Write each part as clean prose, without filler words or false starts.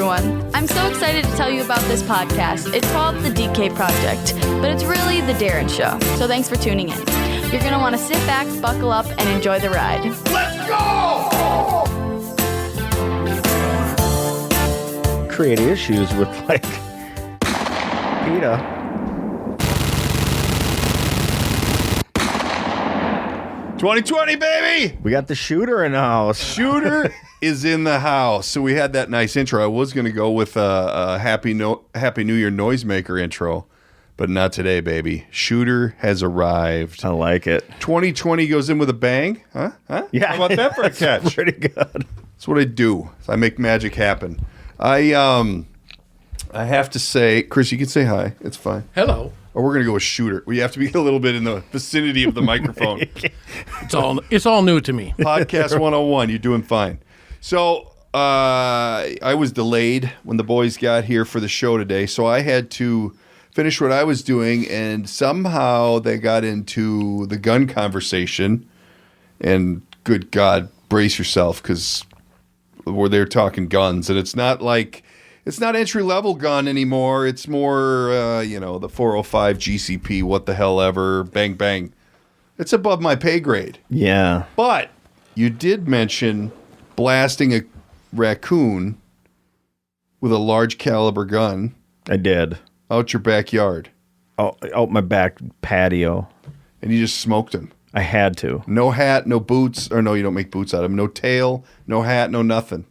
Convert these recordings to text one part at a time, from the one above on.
everyone. I'm so excited to tell you about this podcast. It's called The DK Project, but it's really The Darren Show. So thanks for tuning in. You're going to want to sit back, buckle up, and enjoy the ride. Let's go! Create issues with, like, PETA. '2020, baby! We got the shooter in the house. Shooter is in the house. So we had that nice intro. I was going to go with a Happy New Year noisemaker intro, but not today, baby. Shooter has arrived. I like it. 2020 goes in with a bang. Huh? Yeah. How about that for a catch? Pretty good. That's what I do. I make magic happen. I have to say, Chris, you can say hi. It's fine. Hello. Or we're going to go with shooter. We have to be a little bit in the vicinity of the microphone. It's all new to me. Podcast 101. You're doing fine. So I was delayed when the boys got here for the show today, so I had to finish what I was doing, and somehow they got into the gun conversation. And good God, brace yourself, because they're talking guns, and it's not entry-level gun anymore. It's more, the 405 GCP, what the hell ever, bang, bang. It's above my pay grade. Yeah. But you did mention blasting a raccoon with a large caliber gun. I did. Out your backyard. Oh, out my back patio. And you just smoked him. I had to. No hat, no boots. Or no, you don't make boots out of him. No tail, no hat, no nothing.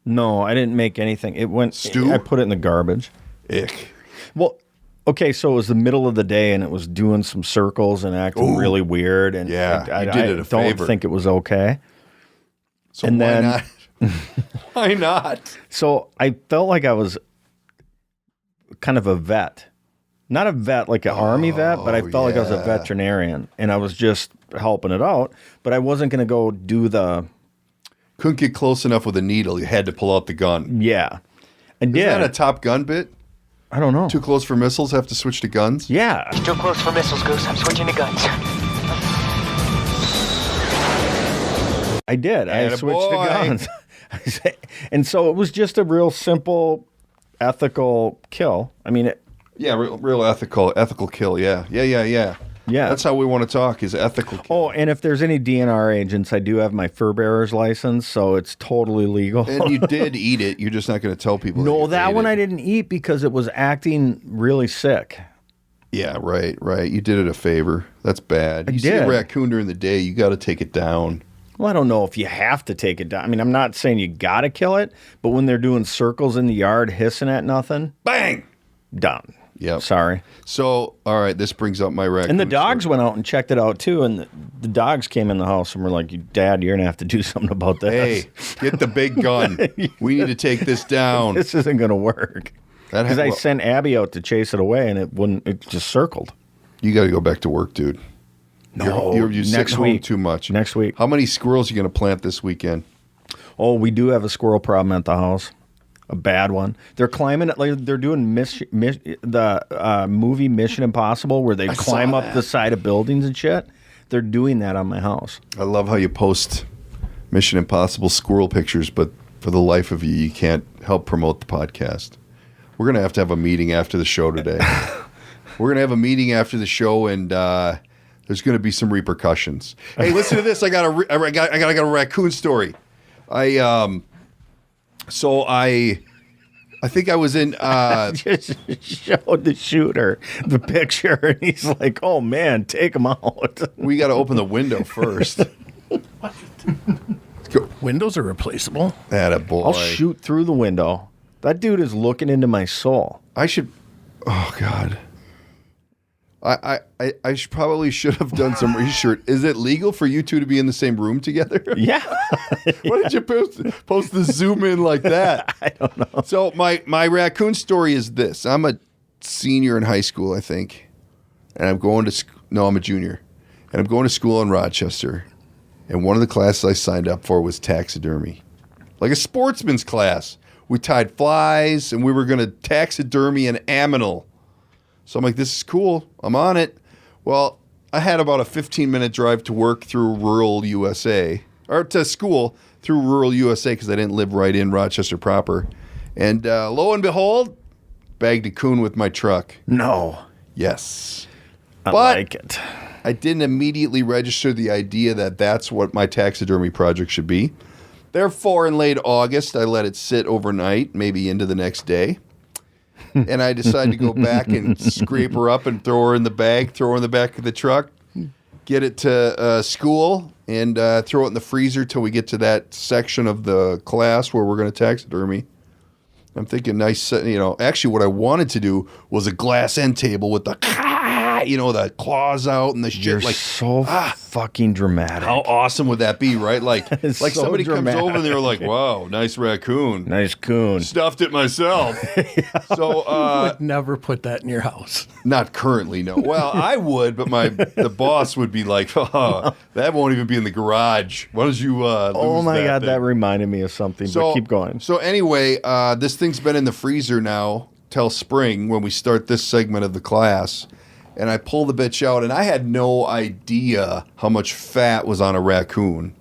No, I didn't make anything. It went. Stew? I put it in the garbage. Ick. Well, okay, so it was the middle of the day, and it was doing some circles and acting really weird. And yeah, I you did it a favor. don't think it was okay. So and why then, not? Why not? So I felt like I was kind of a vet. Not a vet like an army vet, but I felt like I was a veterinarian, and I was just helping it out. But I wasn't going to go do the... Couldn't get close enough with a needle. You had to pull out the gun. Yeah. And Is that a Top Gun bit? I don't know. Too close for missiles, have to switch to guns? Yeah. Too close for missiles, Goose. I'm switching to guns. I did. I switched to guns. And so it was just a real simple, ethical kill. I mean... Yeah, real ethical kill, yeah. Yeah. That's how we want to talk, is ethical kill. Oh, and if there's any DNR agents, I do have my fur bearer's license, so it's totally legal. And you did eat it. You're just not going to tell people. No, that one I I didn't eat because it was acting really sick. Yeah, right. You did it a favor. That's bad. You see a raccoon during the day, you got to take it down. Well, I don't know if you have to take it down. I mean, I'm not saying you got to kill it, but when they're doing circles in the yard, hissing at nothing, bang, done. Yep. Sorry. So, all right, this brings up my raccoon. And the dogs went out and checked it out, too, and the dogs came in the house and were like, Dad, you're going to have to do something about this. Hey, get the big gun. We need to take this down. This isn't going to work. Because I sent Abby out to chase it away, and it just circled. You got to go back to work, dude. No, you're next sitting week. home too much. Next week. How many squirrels are you going to plant this weekend? Oh, we do have a squirrel problem at the house. A bad one. They're climbing. They're doing the movie Mission Impossible, where they climb up the side of buildings and shit. They're doing that on my house. I love how you post Mission Impossible squirrel pictures, but for the life of you, you can't help promote the podcast. We're gonna have to have a meeting after the show today. We're gonna have a meeting after the show, and there's gonna be some repercussions. Hey, listen to this. I got a raccoon story. So I think I was in... just showed the shooter the picture, and he's like, oh, man, take him out. We got to open the window first. What? Windows are replaceable. Attaboy. I'll shoot through the window. That dude is looking into my soul. I should... Oh, God. I probably should have done some research. Is it legal for you two to be in the same room together? Yeah. Why did you post the zoom in like that? I don't know. So my raccoon story is this. I'm a senior in high school, I think. And I'm going to... No, I'm a junior. And I'm going to school in Rochester. And one of the classes I signed up for was taxidermy. Like a sportsman's class. We tied flies, and we were going to taxidermy an aminal. So I'm like, this is cool. I'm on it. Well, I had about a 15-minute drive to work through rural USA, or to school through rural USA because I didn't live right in Rochester proper. And lo and behold, bagged a coon with my truck. No. Yes. I But like it. I didn't immediately register the idea that that's what my taxidermy project should be. Therefore, in late August, I let it sit overnight, maybe into the next day. And I decided to go back and scrape her up and throw her in the bag, throw her in the back of the truck, get it to school, and throw it in the freezer till we get to that section of the class where we're going to taxidermy. I'm thinking actually what I wanted to do was a glass end table with the, the claws out and the shit. You're like so fucking dramatic. How awesome would that be, right? Like So somebody dramatic. comes over and they're like, wow, nice raccoon. Nice coon. Stuffed it myself. So would never put that in your house. not currently, no. Well, I would, but the boss would be like, oh, that won't even be in the garage. Why don't you Oh lose my God, thing? that reminded me of something. But keep going. So anyway, this thing's been in the freezer now till spring when we start this segment of the class. And I pull the bitch out, and I had no idea how much fat was on a raccoon.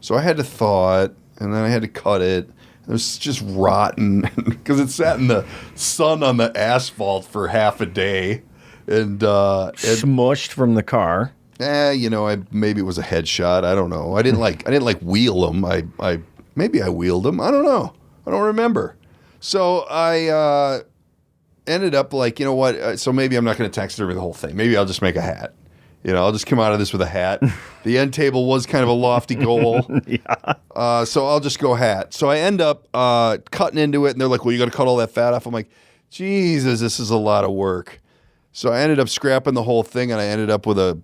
So I had to thaw it, and then I had to cut it. It was just rotten because it sat in the sun on the asphalt for half a day. And Smushed from the car. maybe it was a headshot. I don't know. I didn't like wheel them. I maybe I wheeled them. I don't know. I don't remember. So I ended up like, you know what? So maybe I'm not going to taxidermy the whole thing. Maybe I'll just make a hat. I'll just come out of this with a hat. The end table was kind of a lofty goal. Yeah. So I'll just go hat. So I end up cutting into it, and they're like, well, you got to cut all that fat off. I'm like, Jesus, this is a lot of work. So I ended up scrapping the whole thing, and I ended up with a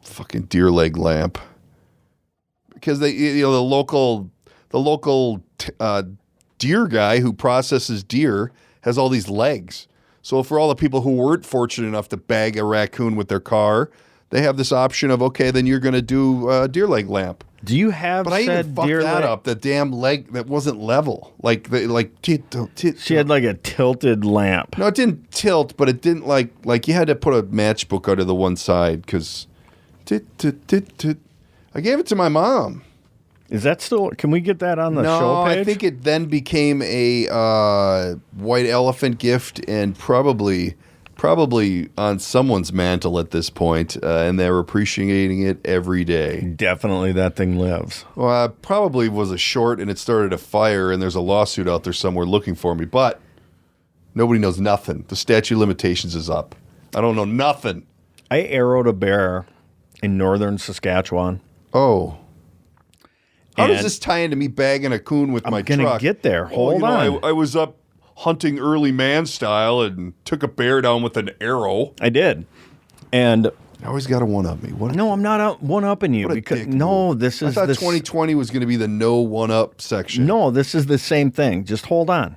fucking deer leg lamp. Because the local deer guy who processes deer has all these legs. So for all the people who weren't fortunate enough to bag a raccoon with their car, they have this option of, okay, then you're going to do a deer leg lamp. Do you have But I even said fucked deer that leg? up. The damn leg that wasn't level. She had like a tilted lamp. No, it didn't tilt, but it didn't like you had to put a matchbook out of the one side because I gave it to my mom. Is that still? Can we get that on the No, show page? I think it then became a white elephant gift and probably on someone's mantle at this point, and they're appreciating it every day. Definitely that thing lives. Well, probably was a short and it started a fire, and there's a lawsuit out there somewhere looking for me, but nobody knows nothing. The statute of limitations is up. I don't know nothing. I arrowed a bear in northern Saskatchewan. Oh. How does And- this tie into me bagging a coon with my gonna truck? get there. Hold on. I was up hunting early man style and took a bear down with an arrow. I did. And I always got to one-up me. What? no, I'm not one-upping you. What a Because dick no, move. this I is thought this, 2020 was going to be the no one-up section. No, this is the same thing. Just hold on.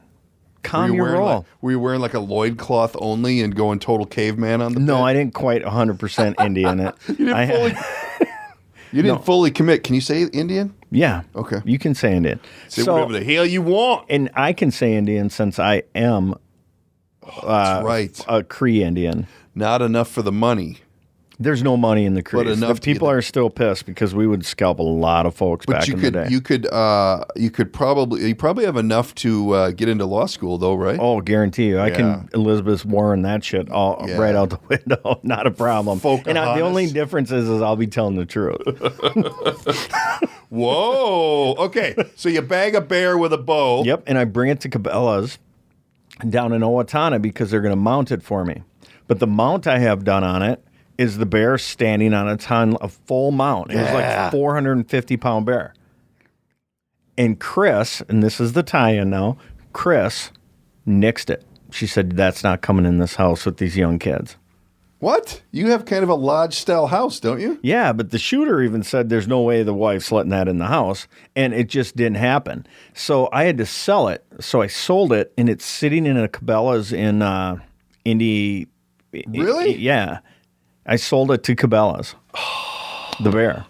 Calm your roll. Were you wearing like a loincloth only and going total caveman on the No, pit? I didn't quite 100% Indian it. You didn't fully commit. Can you say Indian? Yeah. Okay. You can say Indian. Say whatever the hell you want. And I can say Indian since I am That's right. a Cree Indian. Not enough for the money. There's no money in the Crees. enough The to people get are still pissed because we would scalp a lot of folks But back in the day. you could probably have enough to get into law school though, right? Oh, guarantee you. I Yeah. can Elizabeth Warren that shit all Yeah. right out the window. Not a problem. And the only Pocahontas. difference is I'll be telling the truth. Whoa. Okay. So you bag a bear with a bow. Yep. And I bring it to Cabela's down in Owatonna because they're going to mount it for me. But the mount I have done on it is the bear standing on a full mount. It was like a 450-pound bear. And Chris, and this is the tie-in now, Chris nixed it. She said, that's not coming in this house with these young kids. What? You have kind of a lodge-style house, don't you? Yeah, but the shooter even said there's no way the wife's letting that in the house, and it just didn't happen. So I had to sell it. So I sold it, and it's sitting in a Cabela's in Indy. Really? Yeah. I sold it to Cabela's, the bear.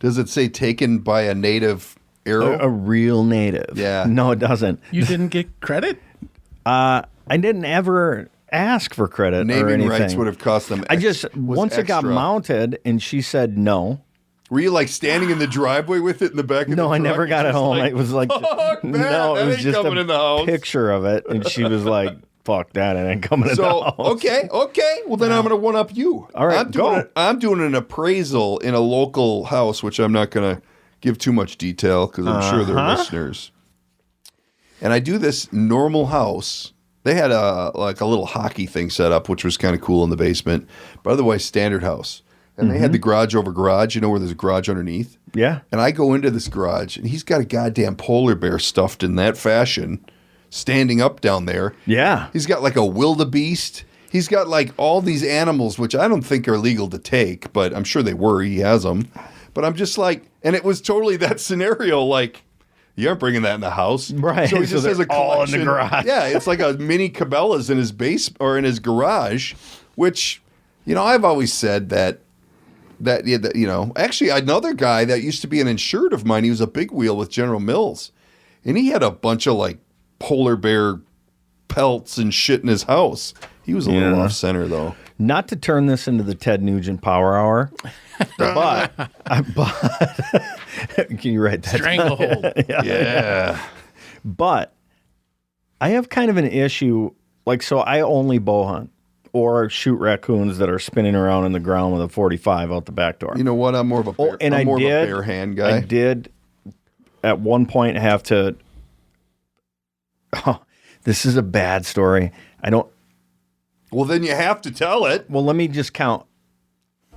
Does it say taken by a native arrow? A real native. Yeah. No, it doesn't. You didn't get credit? I didn't ever ask for credit or Naming anything. rights would have cost them. I just, once it got extra. mounted and she said no, Were you like standing in the driveway with it in the back of the truck? No, I never got it home. It was like, fuck no, that. it was That ain't just coming in the house. a picture of it. And she was like, fuck that. It ain't coming in the house. Okay. Well, then I'm going to one up you. All right, I'm doing an appraisal in a local house, which I'm not going to give too much detail because I'm sure they're listeners. And I do this normal house. They had a little hockey thing set up, which was kind of cool in the basement. But otherwise, standard house. And they had the garage over garage, where there's a garage underneath. Yeah. And I go into this garage, and he's got a goddamn polar bear stuffed in that fashion, standing up down there. Yeah. He's got like a wildebeest. He's got like all these animals, which I don't think are legal to take, but I'm sure they were. He has them. But I'm just like, and it was totally that scenario, like, you aren't bringing that in the house. Right. So he just has a collection. All in the garage. Yeah, it's like a mini Cabela's in his base or in his garage, which, I've always said that, actually another guy that used to be an insured of mine, he was a big wheel with General Mills, and he had a bunch of like polar bear pelts and shit in his house. He was a little off center though. Not to turn this into the Ted Nugent Power Hour, but can you write that? Stranglehold. Yeah. But I have kind of an issue. Like, so I only bow hunt or shoot raccoons that are spinning around in the ground with a 45 out the back door. You know what? I'm more of a bear, and I'm I more did, of a bare hand guy. I did at one point have to. Oh, this is a bad story. I don't. Well, then you have to tell it. Well, let me just count.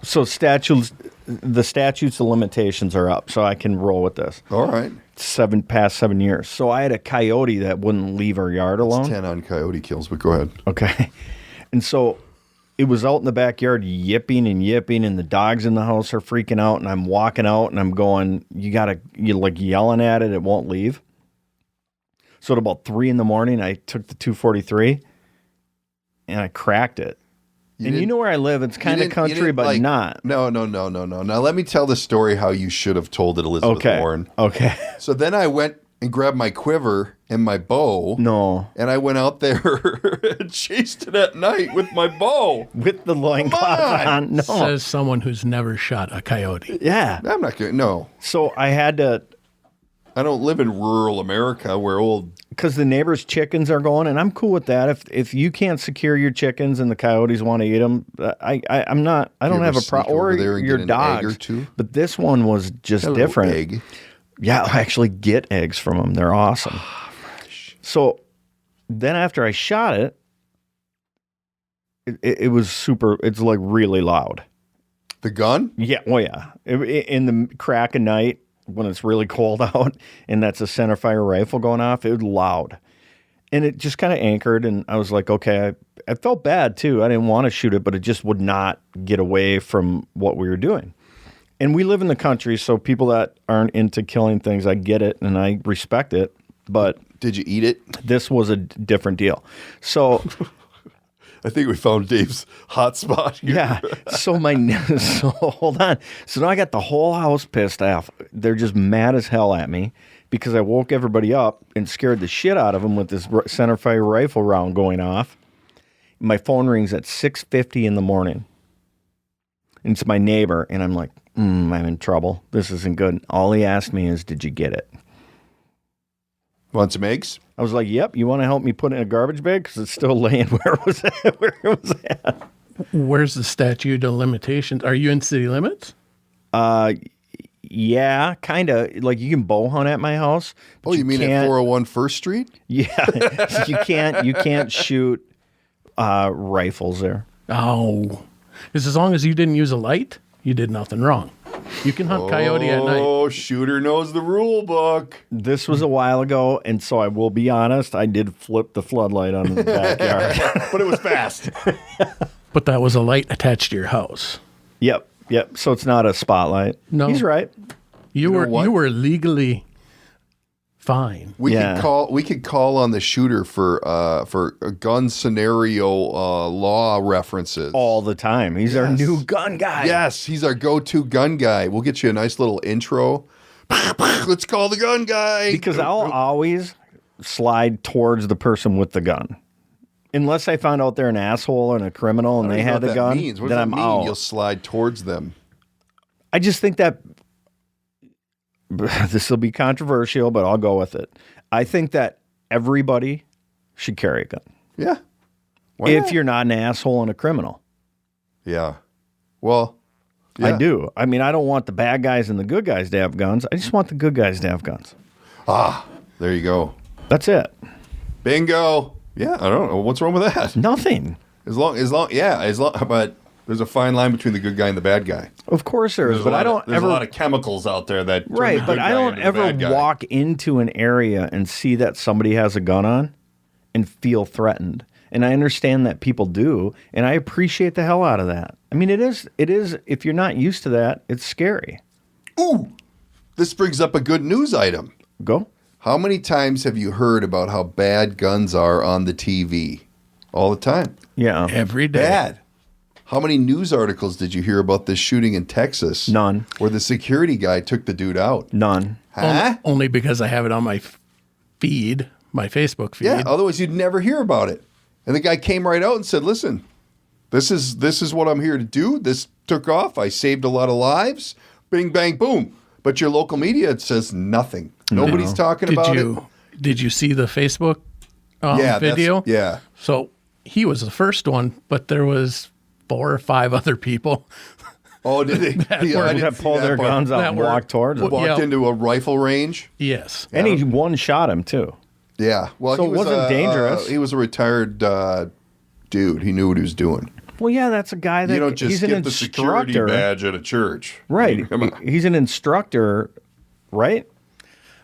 So the statutes of limitations are up, so I can roll with this. All right. Past 7 years. So I had a coyote that wouldn't leave our yard alone. It's 10 on coyote kills, but go ahead. Okay. And so it was out in the backyard yipping, and the dogs in the house are freaking out, and I'm walking out, and I'm going, you're like yelling at it, it won't leave. So at about 3 a.m, I took the 243, and I cracked it. And you know where I live, it's kind of country, but not. No. Now let me tell the story how you should have told it, Elizabeth Warren. Okay. So then I went and grabbed my quiver and my bow. No. And I went out there and chased it at night with my bow. With the loincloth on. No. Says someone who's never shot a coyote. Yeah. I'm not going to, no. So I had to. I don't live in rural America where because the neighbors' chickens are going, and I'm cool with that. If you can't secure your chickens and the coyotes want to eat them, I'm not. I don't have a problem. Or your dogs. Egg or two? But this one was just different. Egg. Yeah, I actually get eggs from them. They're awesome. So then after I shot it, it was super. It's like really loud. The gun? Yeah. Oh yeah. In the crack of night, when it's really cold out and that's a centerfire rifle going off, it was loud. And it just kind of anchored, and I was like, okay, I felt bad too. I didn't want to shoot it, but it just would not get away from what we were doing. And we live in the country, so people that aren't into killing things, I get it and I respect it. But did you eat it? This was a different deal. So I think we found Dave's hot spot here. Yeah. So hold on. So now I got the whole house pissed off. They're just mad as hell at me because I woke everybody up and scared the shit out of them with this centerfire rifle round going off. My phone rings at 6:50 in the morning. And it's my neighbor, and I'm like, I'm in trouble. This isn't good. All he asked me is, did you get it? Want some eggs? I was like, yep. You want to help me put it in a garbage bag? Because it's still laying where it was at. Where's the statute of limitations? Are you in city limits? Yeah, kind of. Like you can bow hunt at my house. Oh, you mean at 401 First Street? Yeah, you can't shoot rifles there. Oh, because as long as you didn't use a light, you did nothing wrong. You can hunt coyote at night. Oh, shooter knows the rule book. This was a while ago, and so I will be honest, I did flip the floodlight on the backyard. But it was fast. But that was a light attached to your house. Yep. So it's not a spotlight. No. He's right. You were legally fine. We could call on the shooter for a gun scenario law references all the time. He's our new gun guy. Yes, he's our go-to gun guy. We'll get you a nice little intro. Let's call the gun guy. Because I'll always slide towards the person with the gun. Unless I found out they're an asshole and a criminal and they had the gun, means. What then does I'm that mean? out. You'll slide towards them. I just think that this will be controversial, but I'll go with it. I think that everybody should carry a gun. Yeah. Why If not? you're not an asshole and a criminal. Yeah. Well, yeah. I do. I mean, I don't want the bad guys and the good guys to have guns. I just want the good guys to have guns. There you go. That's it. Bingo. Yeah, I don't know. What's wrong with that? Nothing. But there's a fine line between the good guy and the bad guy. Of course there is, but I don't There's ever. a lot of chemicals out there that turn the Right, good but I guy don't into the ever bad guy. walk into an area and see that somebody has a gun on and feel threatened. And I understand that people do, and I appreciate the hell out of that. I mean, it is, if you're not used to that, it's scary. Ooh, this brings up a good news item. Go. How many times have you heard about how bad guns are on the TV? All the time. Yeah. Every day. Bad. How many news articles did you hear about this shooting in Texas? None. Where the security guy took the dude out? None. Huh? Only because I have it on my feed, my Facebook feed. Yeah, otherwise you'd never hear about it. And the guy came right out and said, listen, this is what I'm here to do. This took off. I saved a lot of lives. Bing, bang, boom. But your local media says nothing. Nobody's talking about it. Did you see the Facebook Yeah, video? Yeah. So he was the first one, but there was 4 or 5 other people. Oh, did they? Yeah, I didn't That see pull that their part. guns out That and were- walk towards it. Walked Yeah. into a rifle range. Yes. And he one shot him, too. Yeah. Well, So he it wasn't dangerous. He was a retired dude. He knew what he was doing. Well, yeah, that's a guy that You don't just he's an get the security instructor. badge at a church. Right. Come on. He's an instructor, right?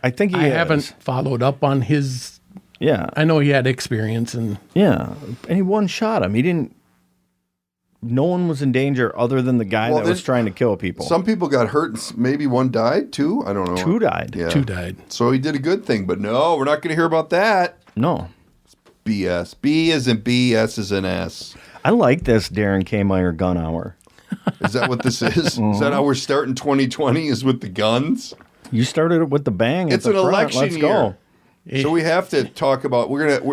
I think he I is. haven't followed up on his. Yeah. I know he had experience and Yeah. And he one shot him. He didn't. No one was in danger other than the guy Well, that was then- trying to kill people. Some people got hurt. And maybe one died. 2? I don't know. 2 died. Yeah. 2 died. So he did a good thing. But no, we're not going to hear about that. No. BS. B is in B. S is in S. I like this Darren K. Meyer gun hour. Is that what this is? Is that how we're starting 2020? Is with the guns? You started it with the bang. It's at an the front. election Let's year. go. So we have to talk about.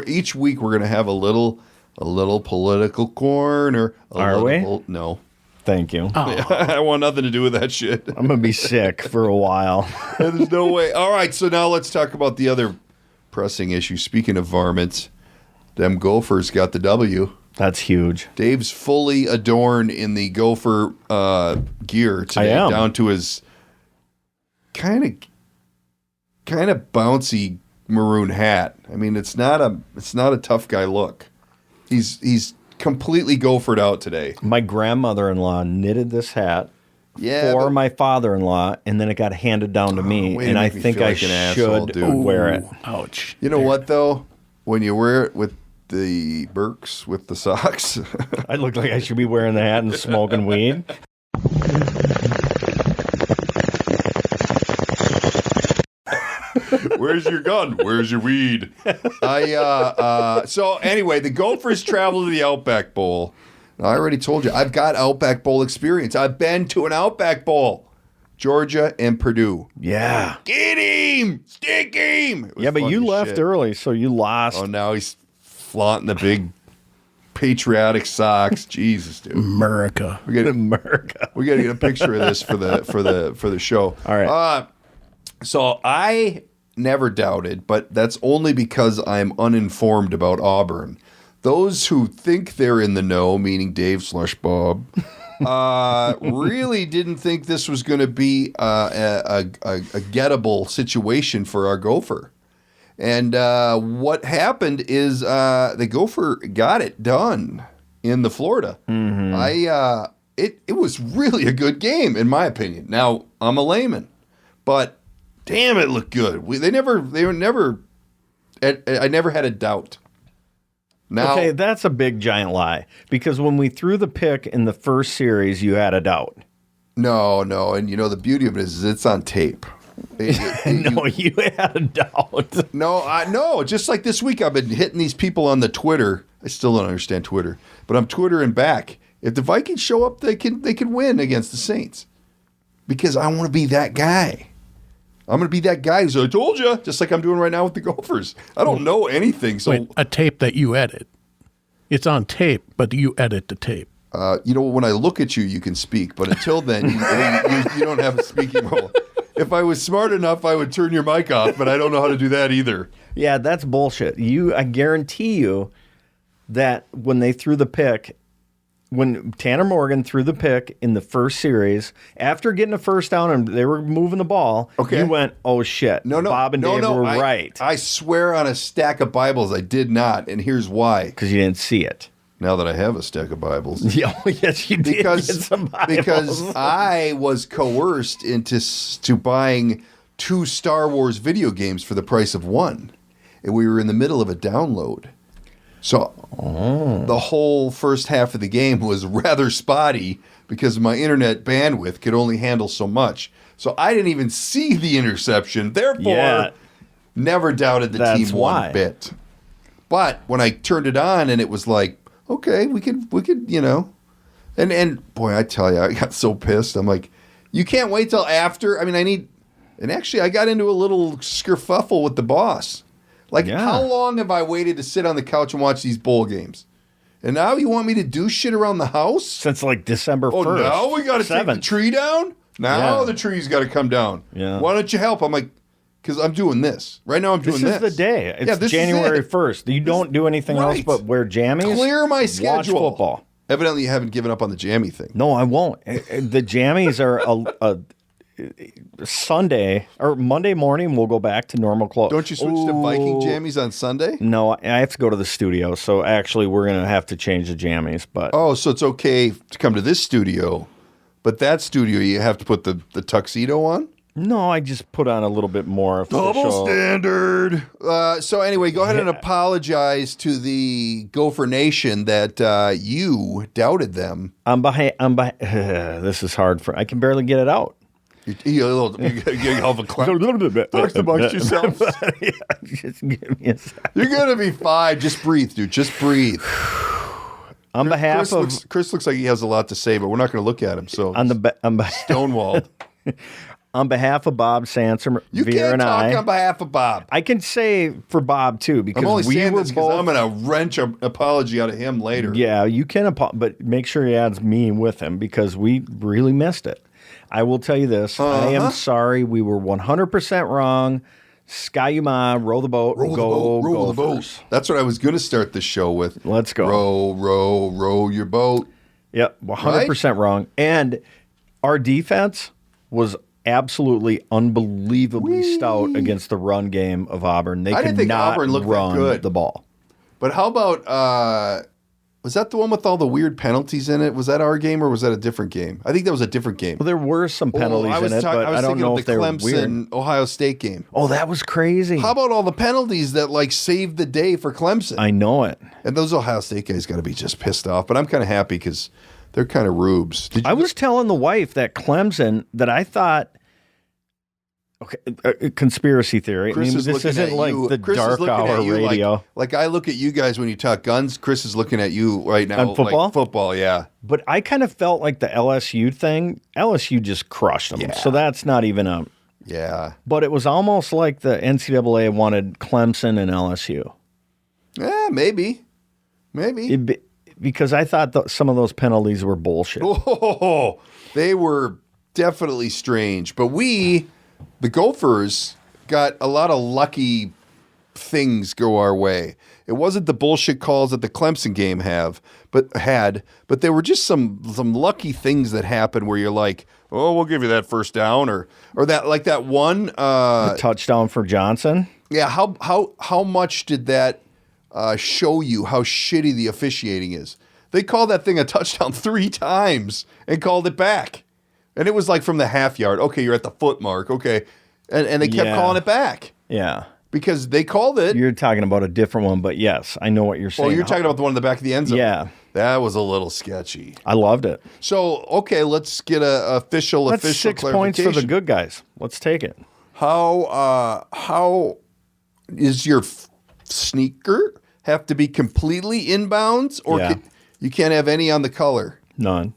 Each week we're gonna have a little political corner. We? No. Thank you. I want nothing to do with that shit. I'm going to be sick for a while. There's no way. All right, so now let's talk about the other pressing issue. Speaking of varmints, them Gophers got the W. That's huge. Dave's fully adorned in the Gopher gear today, I am. down to his kind of bouncy maroon hat. I mean, it's not a tough guy look. He's completely gophered out today. My grandmother-in-law knitted this hat Yeah, for but- my father-in-law, and then it got handed down to me, way to and I make me think feel I like an asshole, should dude. wear it. Ouch. You know what though? When you wear it with the Birks with the socks, I look like I should be wearing the hat and smoking weed. where's your gun? Where's your weed? So anyway, the Gophers travel to the Outback Bowl. Now, I already told you, I've got Outback Bowl experience. I've been to an Outback Bowl, Georgia and Purdue. Yeah. Get him! Stick him! It was Yeah, but fun you as left shit. early, so you lost. Oh, now he's flaunting the big patriotic socks. Jesus, dude. America. We got America. to get a picture of this for the show. All right. So I never doubted, but that's only because I'm uninformed about Auburn. Those who think they're in the know, meaning Dave/Bob, really didn't think this was going to be a gettable situation for our Gopher. And what happened is the Gopher got it done in the Florida. Mm-hmm. It was really a good game, in my opinion. Now, I'm a layman, but damn, it looked good. I never had a doubt. Now, Okay, that's a big giant lie. Because when we threw the pick in the first series, you had a doubt. no, and you know the beauty of it is it's on tape. No, you had a doubt. No, just like this week, I've been hitting these people on the Twitter. I still don't understand Twitter, but I'm Twittering back. If the Vikings show up, they can win against the Saints because I want to be that guy. I'm going to be that guy who's, I told you, just like I'm doing right now with the Gophers. I don't know anything, so Wait, a tape that you edit. It's on tape, but you edit the tape. when I look at you, you can speak, but until then, you don't have a speaking role. if I was smart enough, I would turn your mic off, but I don't know how to do that either. Yeah, that's bullshit. I guarantee you that when they threw the pick, when Tanner Morgan threw the pick in the first series, after getting a first down and they were moving the ball, you went, oh shit. No, Bob and Dave were right. I swear on a stack of Bibles I did not, and here's why. Because you didn't see it. Now that I have a stack of Bibles. Yeah, yes, you did get some Bibles. Because I was coerced into buying 2 Star Wars video games for the price of 1. And we were in the middle of a download. So the whole first half of the game was rather spotty because my internet bandwidth could only handle so much. So I didn't even see the interception. Therefore, never doubted the team one bit. But when I turned it on and it was like, okay, we could, you know. And boy, I tell you, I got so pissed. I'm like, you can't wait till after. I mean, and actually I got into a little skerfuffle with the boss. Like, how long have I waited to sit on the couch and watch these bowl games? And now you want me to do shit around the house? Since like December 1st. Oh, now we got to take the tree down? Now the tree's got to come down. Yeah. Why don't you help? I'm like, because I'm doing this. Right now I'm doing this. This is the day. It's January 1st. You don't do anything else but wear jammies. Clear my schedule. Watch football. Evidently you haven't given up on the jammy thing. No, I won't. The jammies are a Sunday or Monday morning. We'll go back to normal clothes. Don't you switch to Viking jammies on Sunday? No, I have to go to the studio. So actually, we're gonna have to change the jammies. But so it's okay to come to this studio, but that studio you have to put the tuxedo on. No, I just put on a little bit more official. Double standard. So anyway, go ahead and apologize to the Gopher Nation that you doubted them. This is hard I can barely get it out. You have a clap. Talk amongst yourselves. Just give me a second. You're gonna be fine. Just breathe, dude. Just breathe. On behalf of Chris looks like he has a lot to say, but we're not going to look at him. So stonewalled. On behalf of Bob Sansom, Veer and I. You can't talk on behalf of Bob. I can say for Bob too because I'm only saying this both. I'm going to wrench an apology out of him later. Yeah, you can, but make sure he adds me with him because we really missed it. I will tell you this: I am sorry. We were 100% wrong. Sky-U-Ma, row the boat, row the boat. That's what I was going to start the show with. Let's go. Row your boat. Yep, 100% wrong. And our defense was absolutely unbelievably stout against the run game of Auburn. They could not run the ball. But how about was that the one with all the weird penalties in it? Was that our game or was that a different game? I think that was a different game. Well, there were some penalties in it, but I don't know if they were weird. Clemson Ohio State game. Oh, that was crazy. How about all the penalties that like saved the day for Clemson? I know it. And those Ohio State guys got to be just pissed off. But I'm kind of happy because they're kind of rubes. I was telling the wife that Clemson that I thought. Okay, conspiracy theory. Chris this isn't like the dark hour radio. Like I look at you guys when you talk guns. Chris is looking at you right now. On football? Like football, yeah. But I kind of felt like the LSU thing. LSU just crushed them. Yeah. So that's not even a... Yeah. But it was almost like the NCAA wanted Clemson and LSU. Yeah, maybe. Because I thought some of those penalties were bullshit. Oh, they were definitely strange. But the Gophers got a lot of lucky things go our way. It wasn't the bullshit calls that the Clemson game but there were just some lucky things that happened where you're like, oh, we'll give you that first down or that like that one the touchdown for Johnson. Yeah, how much did that show you how shitty the officiating is? They called that thing a touchdown 3 times and called it back. And it was like from the half yard. Okay, you're at the foot mark. Okay. And they kept calling it back. Yeah. Because they called it. You're talking about a different one, but yes, I know what you're saying. Well, you're talking about the one in the back of the end zone. Yeah. That was a little sketchy. I loved it. So, okay, let's get an official That's 6 points for the good guys. Let's take it. How is your sneaker have to be completely inbounds? Or you can't have any on the color? None.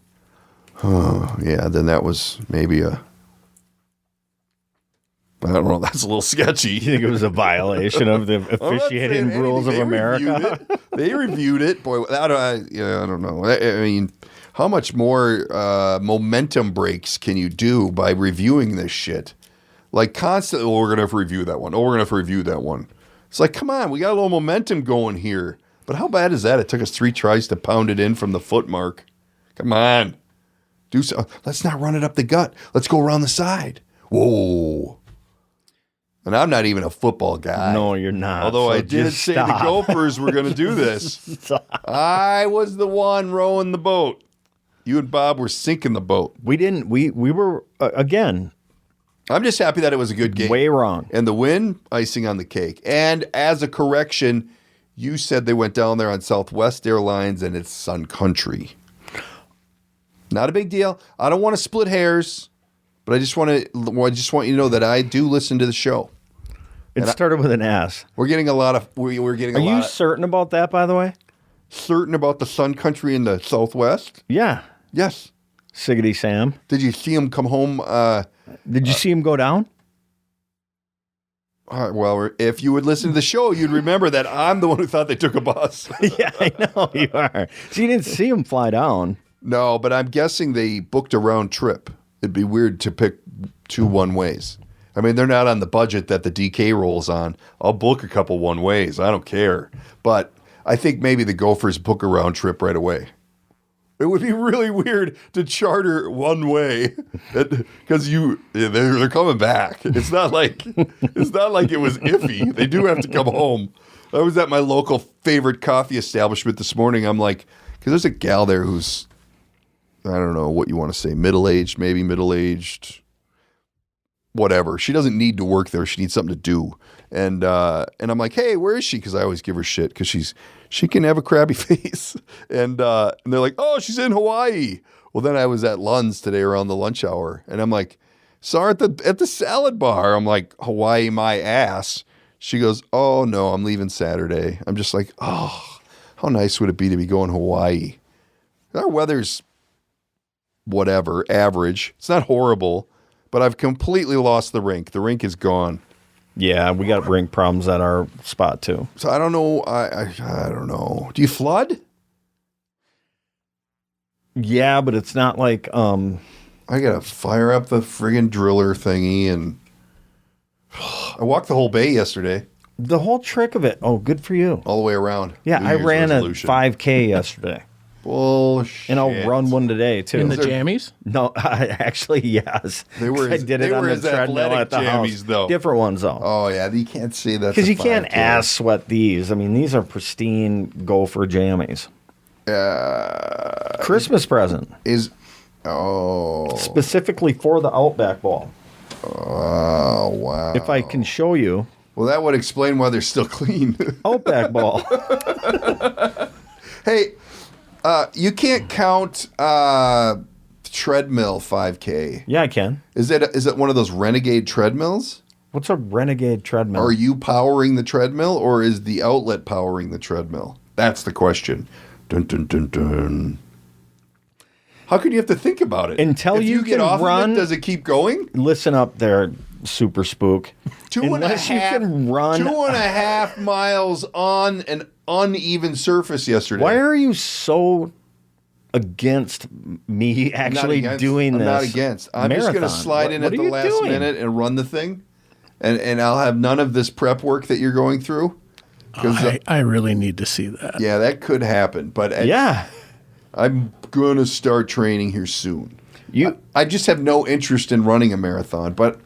Oh, yeah, then that was maybe I don't know. That's a little sketchy. You think it was a violation of the officiating rules of America? They reviewed it. Boy, I don't know. I mean, how much more momentum breaks can you do by reviewing this shit? Like constantly, we're going to have to review that one. Oh, we're going to have to review that one. It's like, come on, we got a little momentum going here. But how bad is that? It took us 3 tries to pound it in from the foot mark. Come on. Do so. Let's not run it up the gut. Let's go around the side. Whoa. And I'm not even a football guy. No, you're not. Although So I did just say stop. the Gophers were going to do this. I was the one rowing the boat. You and Bob were sinking the boat. We didn't. We were again I'm just happy that it was a good game. way wrong. And the win, icing on the cake. And as a correction, you said they went down there on Southwest Airlines and it's Sun Country. Not a big deal. I don't want to split hairs, but I just want you to know that I do listen to the show. It started with an S. We're getting a lot of we're getting a Are lot you of, certain about that, by the way? certain about the Sun Country in the Southwest. Yeah. Yes. Siggity Sam. Did you see him come home? Did you see him go down? Well, if you would listen to the show, you'd remember that I'm the one who thought they took a bus. Yeah, I know you are. So you didn't see him fly down. No, but I'm guessing they booked a round trip. It'd be weird to pick 2 one-ways. I mean, they're not on the budget that the DK rolls on. I'll book a couple one-ways. I don't care. But I think maybe the Gophers book a round trip right away. It would be really weird to charter one way because they're coming back. It's not like it was iffy. They do have to come home. I was at my local favorite coffee establishment this morning. I'm like, because there's a gal there who's, I don't know what you want to say, middle-aged, whatever. She doesn't need to work there. She needs something to do. And I'm like, hey, where is she? Because I always give her shit because she can have a crabby face. And they're like, oh, she's in Hawaii. Well, then I was at Lund's today around the lunch hour, and I'm like, saw her at the salad bar. I'm like, Hawaii, my ass. She goes, oh no, I'm leaving Saturday. I'm just like, oh, how nice would it be to be going Hawaii? Our weather's whatever, average. It's not horrible, but I've completely lost the rink. The rink is gone. Yeah, we got rink problems at our spot too. So I don't know. I don't know. Do you flood? Yeah, but it's not like I gotta fire up the friggin' driller thingy, and I walked the whole bay yesterday, the whole trick of it. Oh, good for you. all the way around. Yeah, New I Year's ran resolution. a 5K yesterday. Bullshit. And I'll run one today too. In the jammies? No, actually, yes. They were I did it on the as treadmill athletic at the jammies, house. though. Different ones though. Oh yeah, you can't say that Because you can't ass sweat these. I mean, these are pristine Gopher jammies. Christmas present. Specifically for the Outback Ball. Oh wow. If I can show you. Well, that would explain why they're still clean. Outback Ball. Hey, you can't count treadmill 5K. Yeah, I can. Is it one of those renegade treadmills? What's a renegade treadmill? Are you powering the treadmill, or is the outlet powering the treadmill? That's the question. Dun, dun, dun, dun. How could you have to think about it? Until if you get can off run- of it, does it keep going? Listen up there, super spook. Unless you can run. 2.5 miles on an uneven surface yesterday. Why are you so against me actually doing this? I'm not against. I'm just going to marathon? slide in What at are the you last doing? minute and run the thing, and I'll have none of this prep work that you're going through. I really need to see that. Yeah, that could happen. But Yeah. I'm going to start training here soon. I just have no interest in running a marathon, but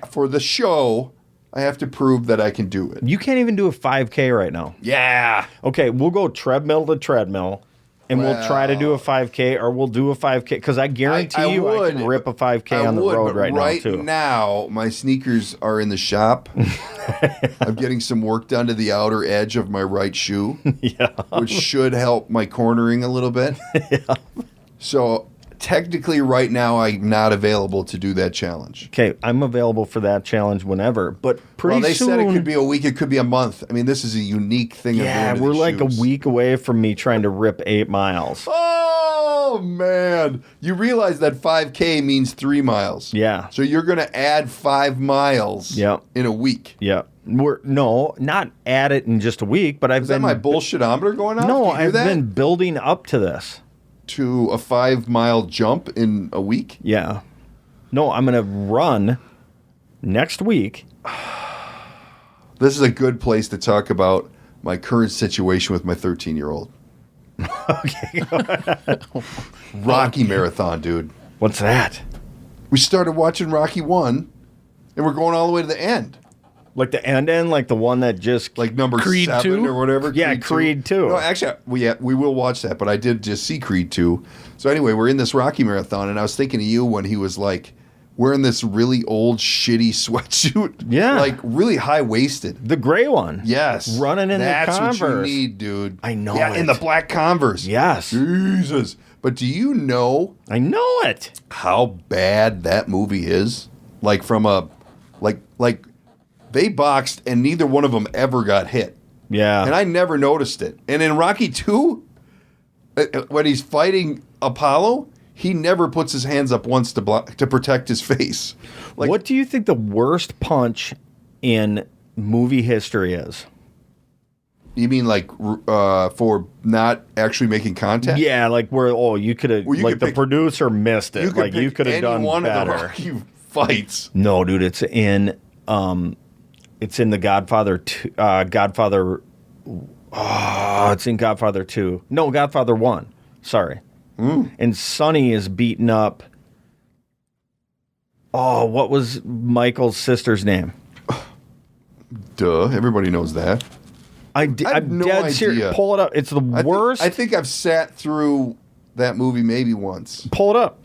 for the show, I have to prove that I can do it. You can't even do a 5K right now. Yeah. Okay, we'll go treadmill to treadmill, and we'll try to do a 5K, or we'll do a 5K, because I guarantee I can rip a 5K on the road right now, too. Right now, my sneakers are in the shop. I'm getting some work done to the outer edge of my right shoe, which should help my cornering a little bit. So technically right now I'm not available to do that challenge. Okay, I'm available for that challenge whenever, but pretty they soon... said it could be a week, it could be a month. I mean, this is a unique thing. Yeah, we're like a week away from me trying to rip 8 miles. Oh, man. You realize that 5K means 3 miles. Yeah. So you're going to add 5 miles in a week. Yeah. Not add it in just a week, but I've been... Is that my bullshitometer going on? No, I've been building up to this. To a 5 mile jump in a week? Yeah. No, I'm going to run next week. This is a good place to talk about my current situation with my 13-year-old. Okay. Rocky Marathon, dude. What's that? We started watching Rocky 1, and we're going all the way to the end. Like the end, like the one that just Like number Creed 7 2? or whatever. Yeah, Creed 2. No, actually, we will watch that, but I did just see Creed 2. So anyway, we're in this Rocky Marathon, and I was thinking of you when he was like wearing this really old, shitty sweatsuit. Yeah. Like really high-waisted. the gray one. Yes. Running in That's the Converse. what you need, dude. I know Yeah, in the it. black Converse. Yes. Jesus. But do you know I know it. how bad that movie is? Like from a like they boxed and neither one of them ever got hit. Yeah. And I never noticed it. And in Rocky 2, when he's fighting Apollo, he never puts his hands up once to protect his face. Like, what do you think the worst punch in movie history is? you mean like for not actually making contact? Yeah, like where you could have Well, you like could the pick- producer missed it. Like you could have any done one better. of the Rocky fights. No, dude, it's in the Godfather 2, Godfather. Oh, it's in Godfather 2. No, Godfather 1. Sorry. And Sonny is beaten up. Oh, what was Michael's sister's name? Duh, everybody knows that. I'm no dead idea. serious. Pull it up. It's the worst. I think I've sat through that movie maybe once. Pull it up.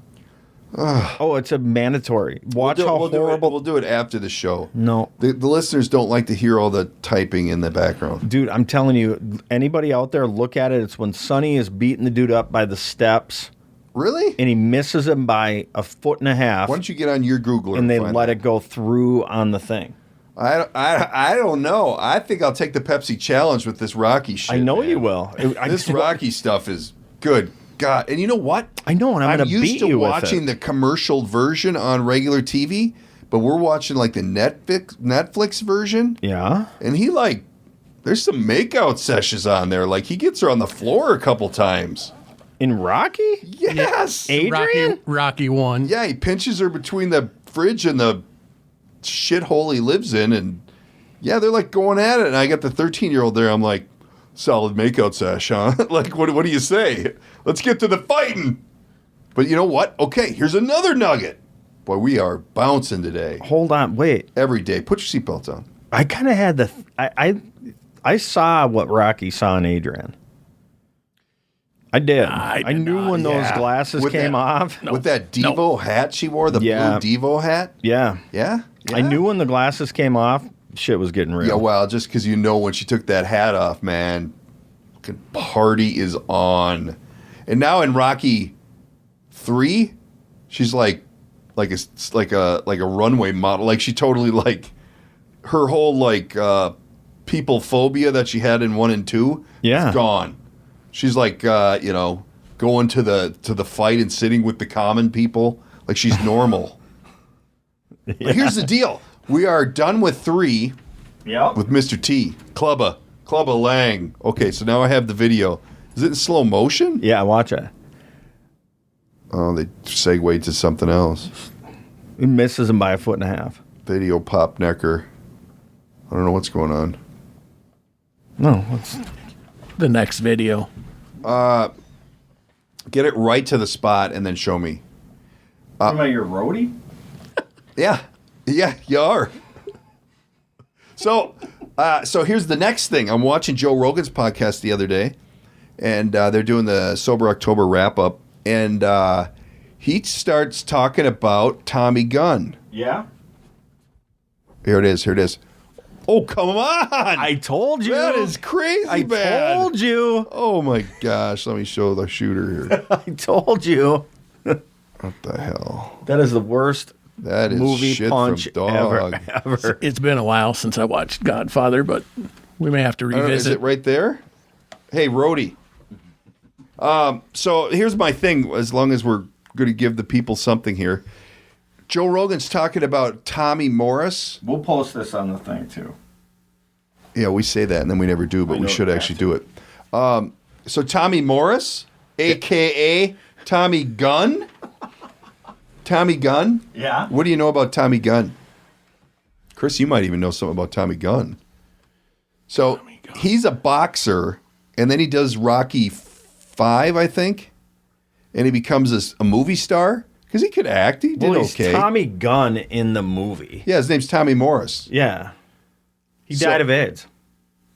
Oh, it's a mandatory. Watch how horrible. We'll do it after the show. No. The listeners don't like to hear all the typing in the background. Dude, I'm telling you, anybody out there, look at it. It's when Sonny is beating the dude up by the steps, Really? and he misses him by 1.5 feet, Why don't you get on your Googler and they find let that? it go through on the thing. I don't know. I think I'll take the Pepsi challenge with this Rocky shit. I know man. you will. This Rocky stuff is good. God, and you know what? I know, and I'm going to used beat to you with watching it. the commercial version on regular TV, but we're watching like the Netflix version. Yeah. And he there's some makeout sessions on there. Like he gets her on the floor a couple times. In Rocky? Yes. Adrian? Rocky 1. Yeah, he pinches her between the fridge and the shithole he lives in, and yeah, they're like going at it. And I got the 13-year-old there. I'm like, solid makeout sesh, huh? Like, what do you say? Let's get to the fighting. But you know what? Okay, here's another nugget. Boy, we are bouncing today. Hold on. Wait. Every day. Put your seatbelts on. I kind of had I saw what Rocky saw in Adrian. I did. I knew when those Yeah. glasses With came that- off. With that Devo hat she wore, the Yeah. blue Devo hat. Yeah. Yeah? I knew when the glasses came off, shit was getting real. Yeah, well, just because you know when she took that hat off, man, fucking party is on. And now in Rocky 3, she's like a runway model. Like she totally her whole people phobia that she had in 1 and 2. Yeah. It's gone. She's going to the fight and sitting with the common people like she's normal. But here's the deal. We are done with 3 Yep. with Mr. T. Clubba Lang. Okay, so now I have the video. Is it in slow motion? Yeah, watch it. Oh, they segued to something else. He misses him by 1.5 feet. Video pop necker. I don't know what's going on. No, it's The next video. Get it right to the spot and then show me. Am I your roadie? Yeah, you are. So here's the next thing. I'm watching Joe Rogan's podcast the other day, and they're doing the Sober October wrap up, and he starts talking about Tommy Gunn. Yeah. Here it is. Oh, come on! I told you. That is crazy bad. told you. Oh my gosh! Let me show the shooter here. I told you. What the hell? That is the worst That is movie shit punch from dog. ever. It's been a while since I watched Godfather, but we may have to I don't know, revisit. is it right there? Hey, Rhodey. So here's my thing. As long as we're going to give the people something here, Joe Rogan's talking about Tommy Morris. We'll post this on the thing too. Yeah, we say that and then we never do, but we should actually do it. So Tommy Morris, a.k.a. Tommy Gunn. Tommy Gunn? Yeah. What do you know about Tommy Gunn? Chris, you might even know something about Tommy Gunn. So he's a boxer, and then he does Rocky 5, I think, and he becomes a movie star because he could act. He did he's okay. Tommy Gunn in the movie. Yeah, his name's Tommy Morris. Yeah. He died of AIDS.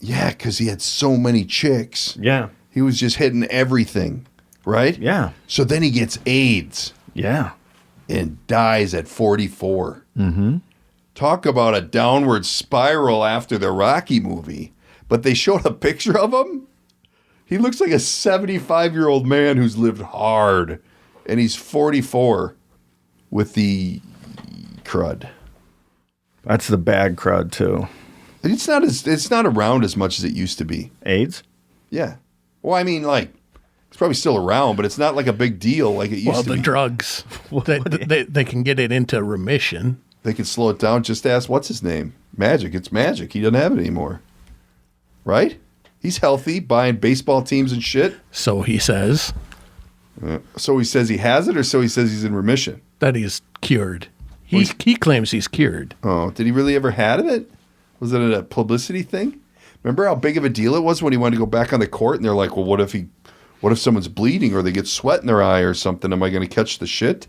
Yeah, because he had so many chicks. Yeah. He was just hitting everything, right? Yeah. So then he gets AIDS. Yeah. And dies at 44. Mm-hmm. Talk about a downward spiral after the Rocky movie. But they showed a picture of him. He looks like a 75-year-old man who's lived hard. And he's 44 with the crud. That's the bad crud, too. It's not around as much as it used to be. AIDS? Yeah. Well, I mean, like, it's probably still around, but it's not like a big deal like it used to be. Well, the drugs, they can get it into remission. They can slow it down. Just ask, what's his name? Magic. It's Magic. He doesn't have it anymore. Right? He's healthy, buying baseball teams and shit. So he says. So he says he has it, or so he says he's in remission? That he's cured. He claims he's cured. Oh, did he really ever have it? Was it a publicity thing? Remember how big of a deal it was when he wanted to go back on the court, and they're like, well, what if someone's bleeding or they get sweat in their eye or something? Am I going to catch the shit?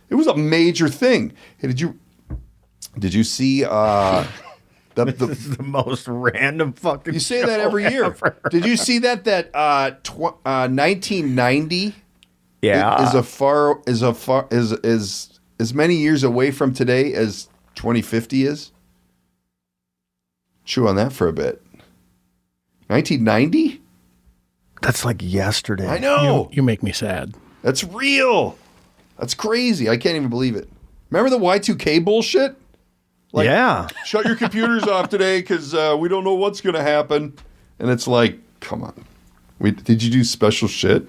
It was a major thing. Hey, did you see This is the most random fucking You say that every year. Ever. Did you see that 1990 Yeah. is as many years away from today as 2050 is? Chew on that for a bit. 1990? That's like yesterday. I know. You make me sad. That's real. That's crazy. I can't even believe it. Remember the Y2K bullshit? Like, yeah. shut your computers off today because we don't know what's going to happen. And it's like, come on. Did you do special shit?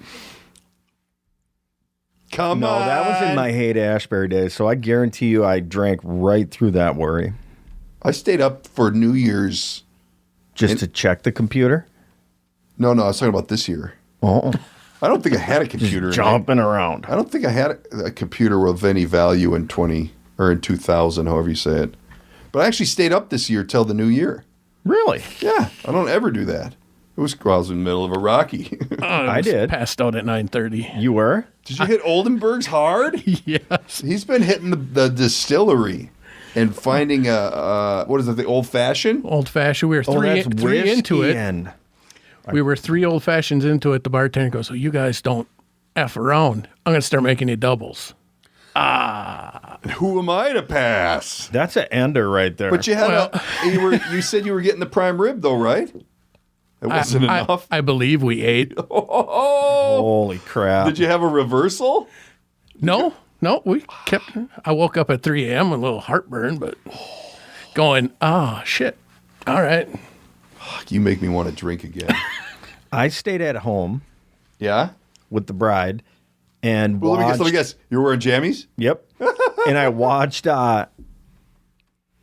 Come No, on. that was in my Haight-Ashbury days, so I guarantee you I drank right through that worry. I stayed up for New Year's. Just to check the computer? No, I was talking about this year. Oh. I don't think I had a computer. Just jumping around. I don't think I had a computer of any value in 2000, however you say it. But I actually stayed up this year till the new year. Really? Yeah, I don't ever do that. I was in the middle of a Rocky. I did. Passed out at 9:30. You were? Did you hit Oldenburg's hard? Yes. He's been hitting the distillery and finding what is it, the old fashioned? Old fashioned. We were that's three into it. whiskey. We were 3 old fashions into it. The bartender goes, "So you guys don't F around. I'm going to start making you doubles." Who am I to pass? That's an ender right there. But you had you said you were getting the prime rib though, right? It wasn't enough. I believe we ate. Holy crap. Did you have a reversal? No, we kept. I woke up at 3 a.m. with a little heartburn, but going, oh, shit. All right. You make me want to drink again. I stayed at home Yeah? with the bride and Well, watched... let me guess. You were wearing jammies? Yep. And I watched the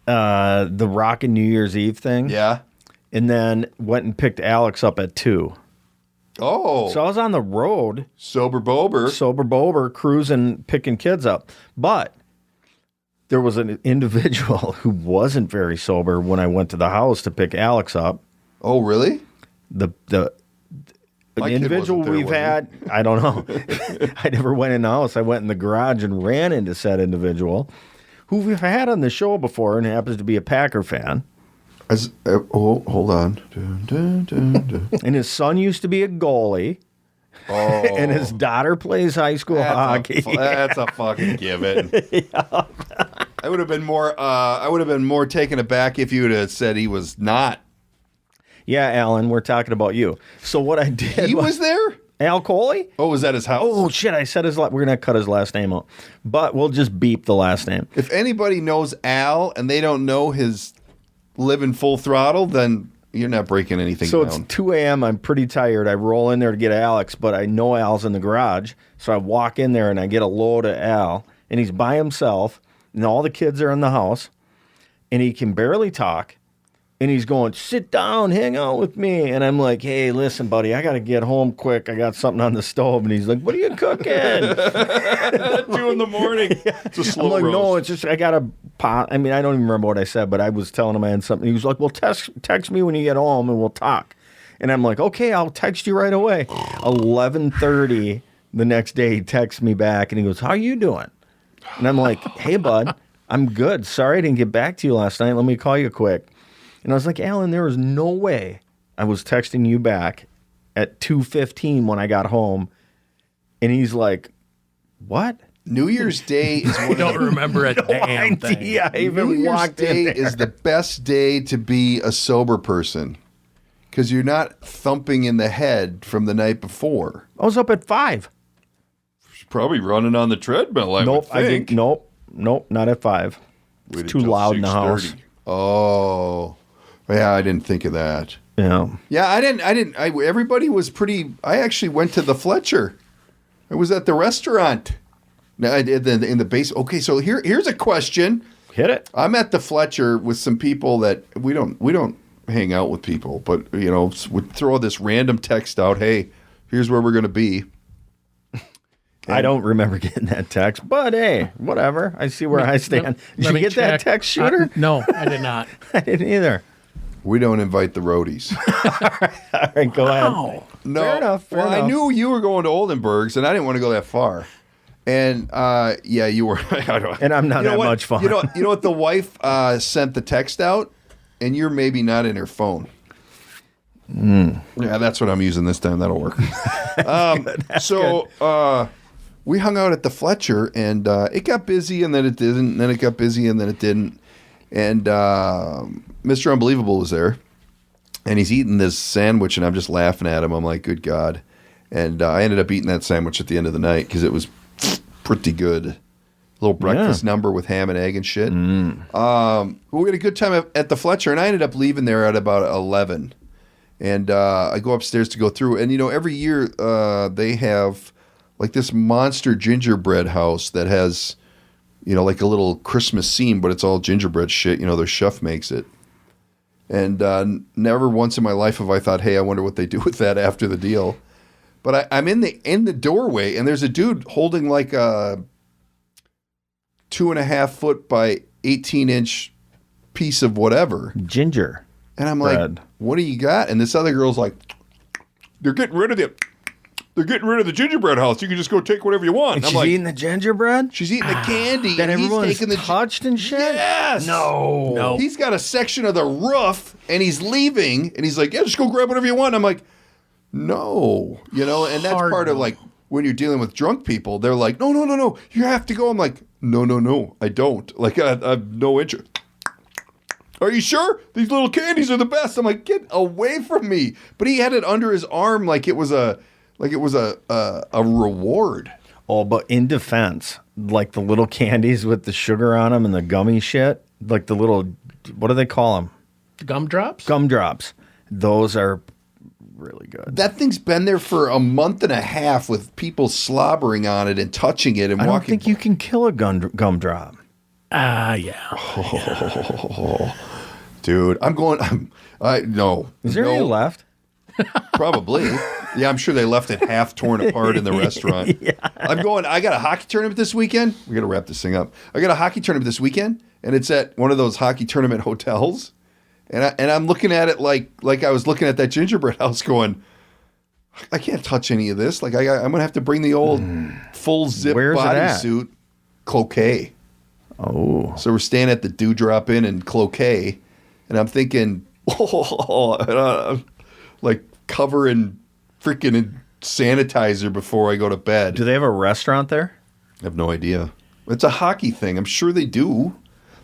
Rockin' New Year's Eve thing. Yeah. And then went and picked Alex up at 2. Oh. So I was on the road, Sober Bober. sober bober, cruising, picking kids up. But there was an individual who wasn't very sober when I went to the house to pick Alex up. Oh, really? The My kid individual wasn't there, we've was he? had, I don't know. I never went in the house. I went in the garage and ran into said individual who we've had on the show before and happens to be a Packer fan. Hold on. Dun, dun, dun, dun. And his son used to be a goalie. Oh. And his daughter plays high school hockey. That's a fucking given. I would have been more taken aback if you would have said he was not. Yeah, Alan, we're talking about you. So what I did He was there? Al Coley? Oh, was that his house? Oh, shit, I said we're going to cut his last name out. But we'll just beep the last name. If anybody knows Al and they don't know his living full throttle, then you're not breaking anything So down. it's 2 a.m. I'm pretty tired. I roll in there to get Alex, but I know Al's in the garage. So I walk in there and I get a load of Al. And he's by himself. And all the kids are in the house. And he can barely talk. And he's going, sit down, hang out with me. And I'm like, hey, listen, buddy, I got to get home quick. I got something on the stove. And he's like, what are you cooking? 2 in the morning. It's a slow I'm like, roast. no, it's just, I got to pot. I mean, I don't even remember what I said, but I was telling him I had something. He was like, well, text me when you get home and we'll talk. And I'm like, okay, I'll text you right away. 11:30 the next day, he texts me back and he goes, how you doing? And I'm like, hey, bud, I'm good. Sorry I didn't get back to you last night. Let me call you quick. And I was like, Alan, there was no way I was texting you back at 2:15 when I got home. And he's like, what? New Year's Day is one I don't remember a damn thing. Yeah, I even New Year's walked in Day there. is the best day to be a sober person because you're not thumping in the head from the night before. I was up at 5. Probably running on the treadmill, I would Nope, think. I didn't. Nope, not at 5. Waited It's too till loud in the house. 6:30. Oh, yeah, I didn't think of that. Yeah. Yeah, I didn't. Everybody was pretty. I actually went to the Fletcher. I was at the restaurant. No, I did in the base. Okay, so here's a question. Hit it. I'm at the Fletcher with some people that we don't hang out with people, but we throw this random text out. Hey, here's where we're gonna be. I don't remember getting that text, but hey, whatever. I see where I stand. Did Let you me get that check. text, Shooter? No, I did not. I didn't either. We don't invite the roadies. All right, go ahead. Oh, No, Fair enough, fair I enough. knew you were going to Oldenburg's, and I didn't want to go that far. And yeah, you were. I don't, And I'm not you know that what? much fun. You know what? The wife sent the text out, and you're maybe not in her phone. Yeah, that's what I'm using this time. That'll work. We hung out at the Fletcher, and it got busy, and then it didn't. And then it got busy, and then it didn't. And Mr. Unbelievable was there, and he's eating this sandwich, and I'm just laughing at him. I'm like, good God. And I ended up eating that sandwich at the end of the night because it was pretty good. A little breakfast number with ham and egg and shit. We had a good time at the Fletcher, and I ended up leaving there at about 11. And I go upstairs to go through. And, every year they have like this monster gingerbread house that has, like a little Christmas scene, but it's all gingerbread shit. Their chef makes it. And never once in my life have I thought, hey, I wonder what they do with that after the deal. But I'm in the doorway, and there's a dude holding like a 2.5 foot by 18-inch piece of whatever. Ginger. And I'm bread. like, what do you got? And this other girl's like, they're getting rid of the gingerbread house. You can just go take whatever you want. And I'm she's like, eating the gingerbread? she's eating the candy. That and he's everyone's taking the touched and shit? Yes. No. He's got a section of the roof, and he's leaving, and he's like, yeah, just go grab whatever you want. I'm like, no. And that's Hard part of no. like when you're dealing with drunk people, they're like, no, you have to go. I'm like, no, I don't. Like, I have no interest. Are you sure? These little candies are the best. I'm like, get away from me. But he had it under his arm like it was a reward. Oh, but in defense, like the little candies with the sugar on them and the gummy shit, like the little, what do they call them? Gumdrops? Gumdrops. Those are really good. That thing's been there for a month and a half with people slobbering on it and touching it and I don't walking. think you can kill a gumdrop. Yeah. Dude, no. Is there any left? Probably. Yeah, I'm sure they left it half torn apart in the restaurant. I got a hockey tournament this weekend. We got to wrap this thing up. I got a hockey tournament this weekend, and it's at one of those hockey tournament hotels. And I'm looking at it like I was looking at that gingerbread house going, I can't touch any of this. Like I'm going to have to bring the old full zip Where's it at? bodysuit cloquet. Oh. So we're staying at the Dewdrop Inn in Cloquet, and I'm thinking, like cover in freaking sanitizer before I go to bed. Do they have a restaurant there? I have no idea. It's a hockey thing. I'm sure they do.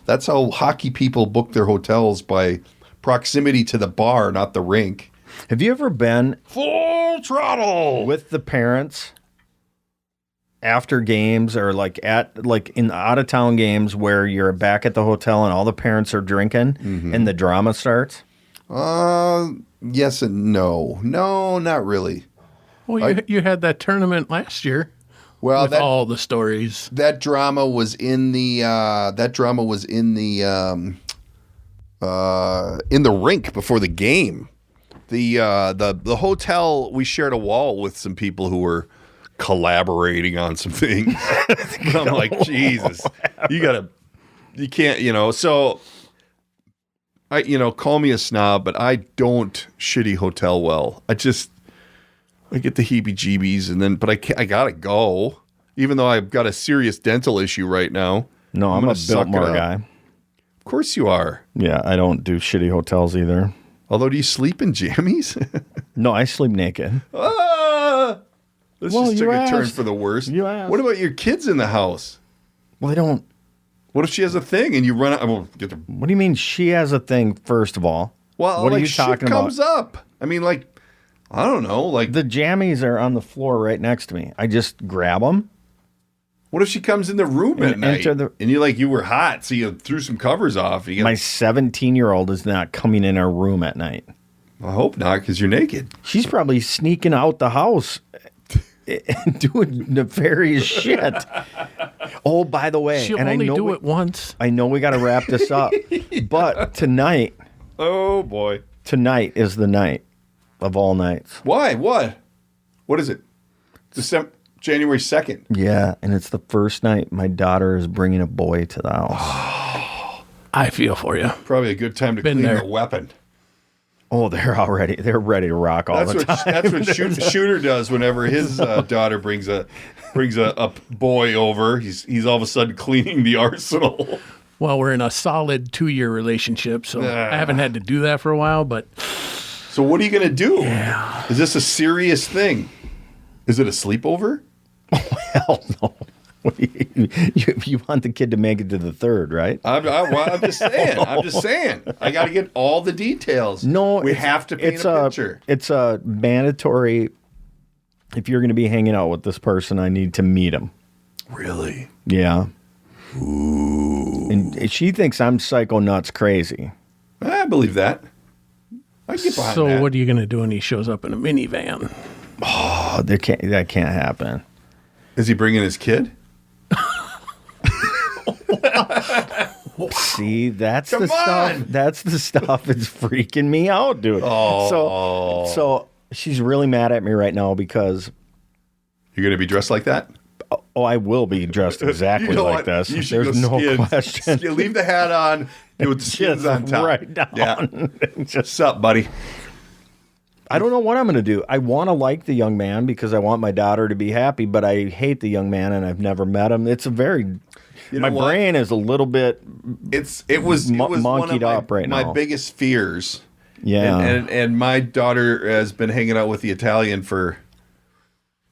That's how hockey people book their hotels, by proximity to the bar, not the rink. Have you ever been Full throttle! with the parents after games, or like in out of town games where you're back at the hotel and all the parents are drinking and the drama starts? Yes and no. No, not really. Well, you had that tournament last year Well, with all the stories. that drama was in the in the rink before the game. The hotel, we shared a wall with some people who were collaborating on some things. I'm like, Jesus, you can't, so call me a snob, but I don't shitty hotel well. I get the heebie-jeebies, but I gotta go, even though I've got a serious dental issue right now. No, I'm a Biltmore guy. Of course you are. Yeah, I don't do shitty hotels either. Although, do you sleep in jammies? No, I sleep naked. This just took a turn for the worst. You asked. What about your kids in the house? Well, I don't. What if she has a thing and you run out? What do you mean she has a thing, first of all? Well, what are you talking about? Comes up. I mean, I don't know. The jammies are on the floor right next to me. I just grab them. What if she comes in the room at night and you were hot, so you threw some covers off? My 17-year-old is not coming in our room at night. I hope not, because you're naked. She's probably sneaking out the house and doing nefarious shit. Oh, by the way, she'll only do it once. I know we got to wrap this up, but tonight. Oh boy! Tonight is the night of all nights. Why? What is it? January 2nd. Yeah, and it's the first night my daughter is bringing a boy to the house. I feel for you. Probably a good time to clean the weapon. Oh, they're ready to rock all the time. That's what Shooter does whenever his daughter brings a boy over. He's all of a sudden cleaning the arsenal. Well, we're in a solid 2-year relationship, so I haven't had to do that for a while. But so what are you going to do? Yeah. Is this a serious thing? Is it a sleepover? Hell no. You want the kid to make it to the third, right? I'm just saying. I got to get all the details. No, we have to paint a picture. It's a mandatory. If you're going to be hanging out with this person, I need to meet him. Really? Yeah. Ooh. And she thinks I'm psycho nuts crazy. I believe that. I get behind that. So what are you going to do when he shows up in a minivan? Oh, that can't happen. Is he bringing his kid? See, that's the stuff. That's the stuff that's freaking me out, dude. Oh. So she's really mad at me right now because you're going to be dressed like that? Oh, I will be dressed exactly like this. There's no question. Leave the hat on. Do with the skins on top. Right down. Yeah. What's up, buddy? I don't know what I'm going to do. I want to like the young man because I want my daughter to be happy, but I hate the young man and I've never met him. It's a very... my brain is a little bit it was monkeyed up right now. My biggest fears. Yeah. And my daughter has been hanging out with the Italian for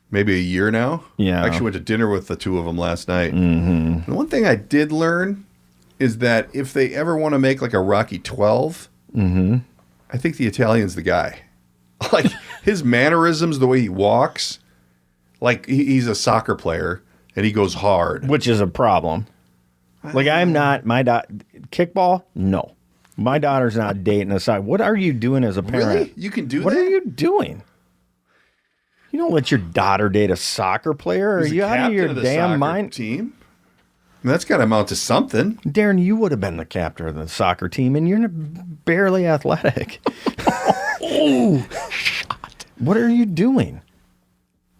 maybe a year now. Yeah. I actually went to dinner with the two of them last night. Mm-hmm. And one thing I did learn is that if they ever want to make like a Rocky 12, I think the Italian's the guy. Like his mannerisms, the way he walks, like he's a soccer player and he goes hard. Which is a problem. Like I'm not, kickball? No. My daughter's not dating a soccer. What are you doing as a parent? Really? You can do that? What are you doing? You don't let your daughter date a soccer player? Are you out of your damn mind? Team? That's got to amount to something. Darren, you would have been the captain of the soccer team and you're barely athletic. Oh, what are you doing?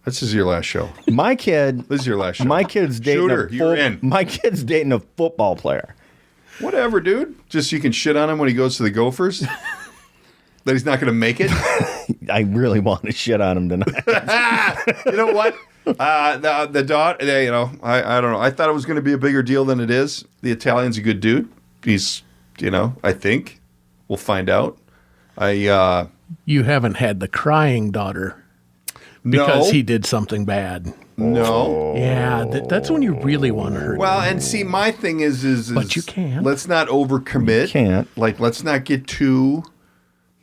This is your last show. My kid. This is your last show. My kid's dating you're in. My kid's dating a football player. Whatever, dude. Just so you can shit on him when he goes to the Gophers. That he's not going to make it. I really want to shit on him tonight. You know what? The daughter. I don't know. I thought it was going to be a bigger deal than it is. The Italian's a good dude. He's, I think we'll find out. You haven't had the crying daughter because he did something bad. No. Yeah, that's when you really want to hurt him. Well, and see, my thing is but you can't. Let's not overcommit. You can't. Like, let's not get too.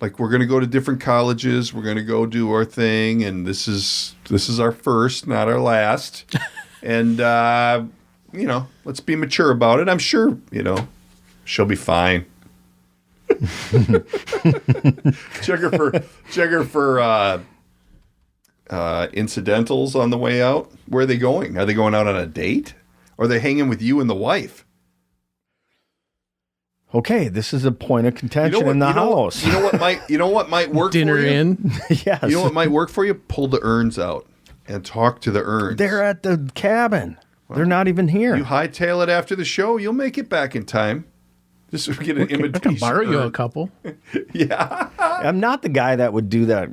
Like, we're going to go to different colleges. We're going to go do our thing, and this is our first, not our last. And let's be mature about it. I'm sure she'll be fine. check her for incidentals on the way out. Where are they going? Are they going out on a date? Or are they hanging with you and the wife? Okay, this is a point of contention in the house. You know what might work Dinner for you? in. Yes. You know what might work for you? Pull the urns out and talk to the urns. They're at the cabin. They're not even here. You hightail it after the show, you'll make it back in time. Just get an I imitation. can borrow you a urn. couple. Yeah. I'm not the guy that would do that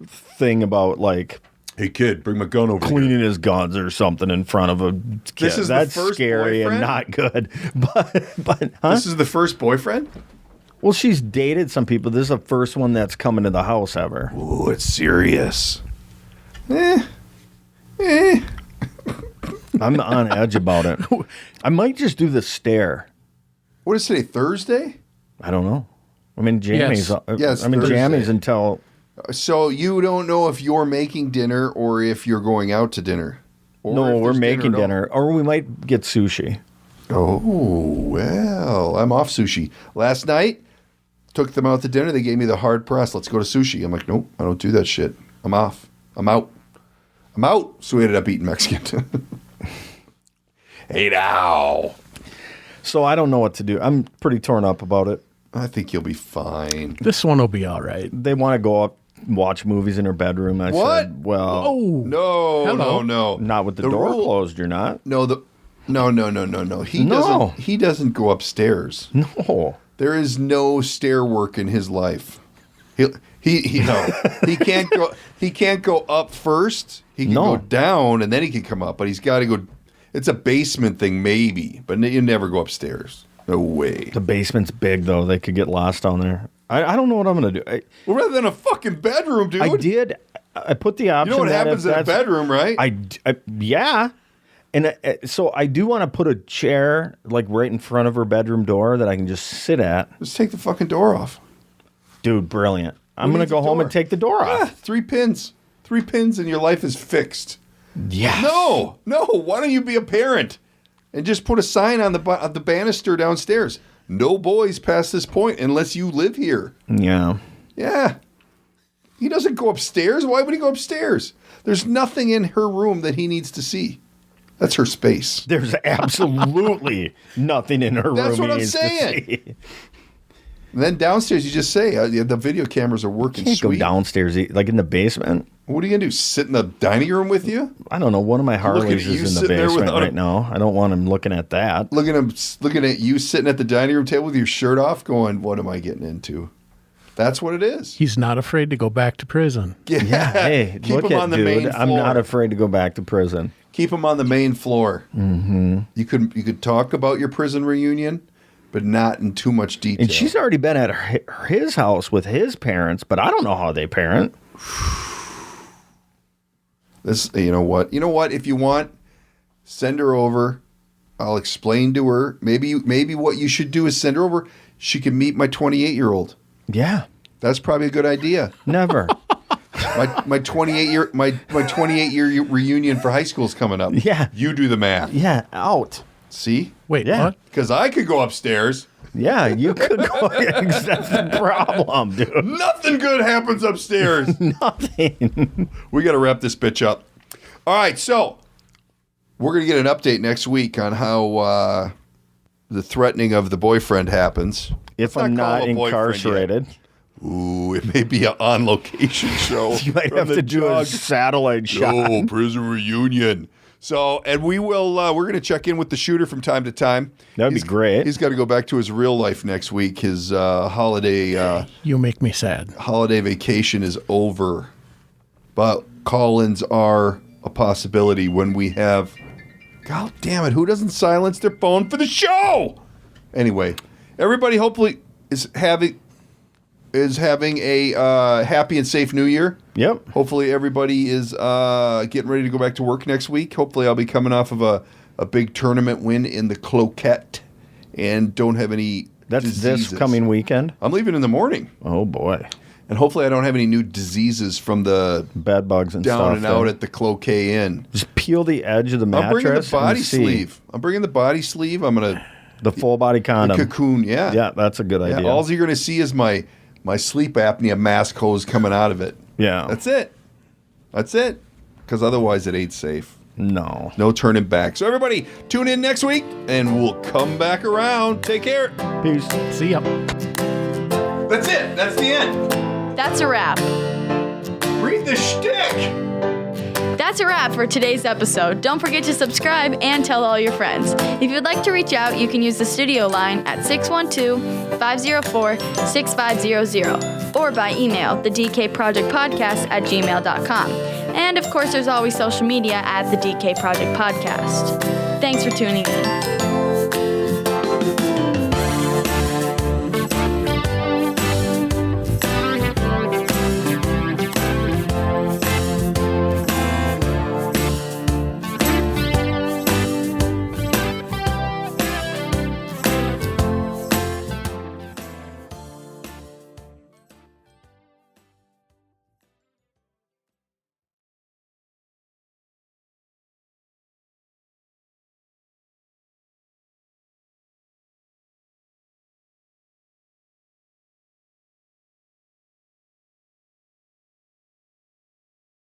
thing about like Hey kid, bring my gun over here. cleaning his guns or something in front of a kid. This is the That's first scary boyfriend? and not good. But huh? This is the first boyfriend? Well, she's dated some people. This is the first one that's coming to the house ever. Ooh, it's serious. I'm on edge about it. I might just do the stare. What is today, Thursday? I don't know. I'm in jammies. Yes. Yes, I'm in Thursday. jammies until So you don't know if you're making dinner or if you're going out to dinner? Or no, if we're there's making at all? dinner, or we might get sushi. Oh, well, I'm off sushi. Last night, took them out to dinner. They gave me the hard press. Let's go to sushi. I'm like, nope, I don't do that shit. I'm off. I'm out. I'm out. So we ended up eating Mexican. Hey, now. So I don't know what to do. I'm pretty torn up about it. I think you'll be fine. This one will be all right. They want to go up, watch movies in her bedroom. I What? said, well, Oh, No, Hello. no. not with the door rule- closed. You're not. No, no. No. He doesn't go upstairs. No. There is no stair work in his life. He can't go up first. He can No. go down and then he can come up, but he's got to go. It's a basement thing, maybe, but you never go upstairs. No way. The basement's big though. They could get lost down there. I don't know what I'm gonna do. Well, rather than a fucking bedroom, dude. I did. I put the option. You know what that happens if in a that's- bedroom, right? Yeah. And so I do want to put a chair like right in front of her bedroom door that I can just sit at. Just take the fucking door off. Dude, brilliant. I'm Leave going to the go home door. and take the door Yeah, off. 3 pins. 3 pins and your life is fixed. Yeah. No. Why don't you be a parent and just put a sign on the banister downstairs? No boys past this point unless you live here. Yeah. Yeah. He doesn't go upstairs. Why would he go upstairs? There's nothing in her room that he needs to see. That's her space. There's absolutely nothing in her room. That's what he I'm needs to saying. see. And then downstairs, you just say, the video cameras are working Can't sweet. go downstairs, like in the basement. What are you going to do? Sit in the dining room with you? I don't know. One of my Looking Harleys at you is in the sitting there basement without a- right now. I don't want him looking at that. Looking at you sitting at the dining room table with your shirt off going, what am I getting into? That's what it is. he's not afraid to go back to prison. Yeah. Hey, Keep look him at on the dude. main I'm floor. not afraid to go back to prison. Keep him on the main floor. Mm-hmm. You could talk about your prison reunion, but not in too much detail. And she's already been at his house with his parents, but I don't know how they parent. This, you know what? If you want, send her over. I'll explain to her. Maybe what you should do is send her over. She can meet my 28-year-old. Yeah. That's probably a good idea. Never. My 28-year reunion for high school is coming up. Yeah. You do the math. Yeah. Out. See? Wait, Yeah. what? Because I could go upstairs. Yeah, you could go. That's the problem, dude. Nothing good happens upstairs. Nothing. We got to wrap this bitch up. All right, so we're going to get an update next week on how the threatening of the boyfriend happens. If Let's I'm call not him a boyfriend incarcerated, yet. Ooh, it may be an on-location show. you might from have the to do a jug. satellite shot. Oh, prison reunion. So, and we will, we're going to check in with the shooter from time to time. That'd be great. He's got to go back to his real life next week. His holiday You make me sad. vacation is over. But call-ins are a possibility when we have, God damn it, who doesn't silence their phone for the show? Anyway, everybody hopefully is having a happy and safe New Year. Yep. Hopefully everybody is getting ready to go back to work next week. Hopefully I'll be coming off of a big tournament win in the Cloquette and don't have any That's diseases. this coming weekend. I'm leaving in the morning. Oh boy, And hopefully I don't have any new diseases from the bed bugs and down stuff. and out there. at the Cloquet Inn. Just peel the edge of the mattress. I'm bringing the body and see. sleeve. I'm bringing the body sleeve. I'm going to The full body condom. cocoon, yeah. Yeah, that's a good Yeah, idea. all you're going to see is my sleep apnea mask hose coming out of it. Yeah. That's it. That's it. Because otherwise it ain't safe. No. No turning back. So everybody, tune in next week, and we'll come back around. Take care. Peace. See ya. That's it. That's the end. That's a wrap. Read the shtick. That's a wrap for today's episode. Don't forget to subscribe and tell all your friends. If you'd like to reach out, you can use the studio line at 612-504-6500 or by email, thedkprojectpodcast@gmail.com. And of course, there's always social media at the DK Project Podcast. Thanks for tuning in.